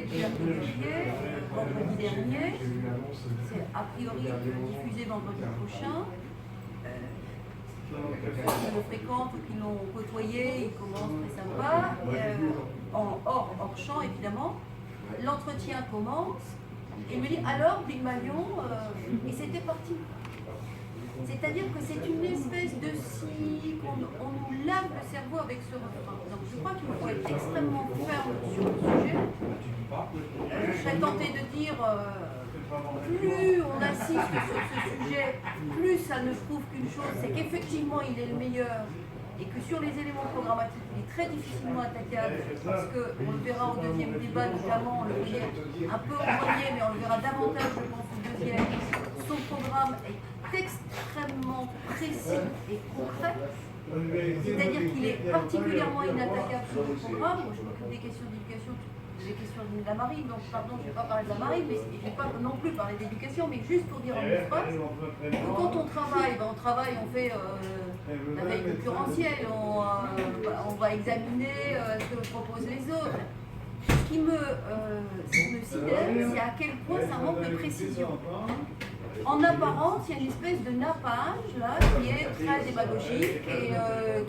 déjà codifié vendredi dernier. C'est a priori diffusé vendredi prochain. Ceux qui le fréquentent ou qui l'ont côtoyé, ils commencent très sympa. En hors champ, évidemment. L'entretien commence. Et il me dit alors, Pygmalion, et c'était parti. C'est-à-dire que c'est une espèce de scie qu'on nous lave le cerveau avec ce refrain. Donc je crois qu'il faut être extrêmement ferme sur le sujet. Je serais tentée de dire, plus on insiste sur ce sujet, plus ça ne prouve qu'une chose, c'est qu'effectivement il est le meilleur et que sur les éléments programmatiques, il est très difficilement attaquable parce qu'on le verra au deuxième débat, notamment, on le voyait un peu au premier, mais on le verra davantage, je pense, au deuxième. Son programme est extrêmement précis et concret, c'est-à-dire qu'il est particulièrement inattaquable sur le programme. Moi, je m'occupe des questions d'éducation, des questions de la marine, donc pardon, je ne vais pas parler de la marine, mais je ne vais pas non plus parler d'éducation, mais juste pour dire en une phrase que quand on travaille, on fait la veille concurrentielle, on va examiner ce que proposent les autres. Ce qui me sidère, c'est à quel point ça manque de précision. En apparence, il y a une espèce de nappage là, qui est très démagogique et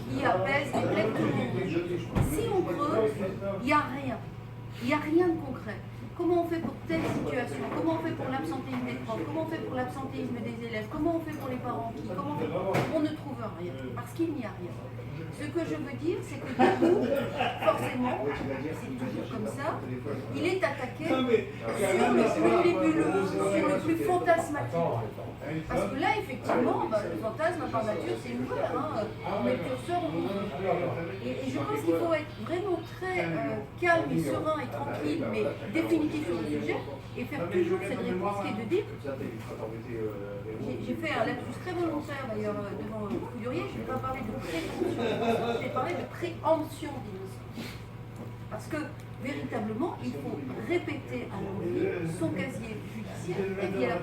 qui apaise les plaies de tout le monde. Si on creuse, il n'y a rien. Il n'y a rien de concret. Comment on fait pour telle situation? Comment on fait pour l'absentéisme des profs? Comment on fait pour l'absentéisme des élèves? Comment on fait pour les parents qui? On ne trouve rien, parce qu'il n'y a rien. Ce que je veux dire, c'est que du coup, forcément, c'est toujours comme ça, il est attaqué sur le plus nébuleux, sur le plus fantasmatique. Parce que là, effectivement, le fantasme par nature, c'est ouvert. On met le curseur, on montre. Et je pense qu'il faut être vraiment très calme et serein et tranquille, mais définitif sur le sujet, et faire toujours cette réponse qui est de dire. J'ai fait un lapsus très volontaire d'ailleurs devant Coudurier, je ne vais pas parler de prévention, je vais parler de préemption d'innocence. Parce que véritablement, il faut répéter à l'envie son casier judiciaire et bien.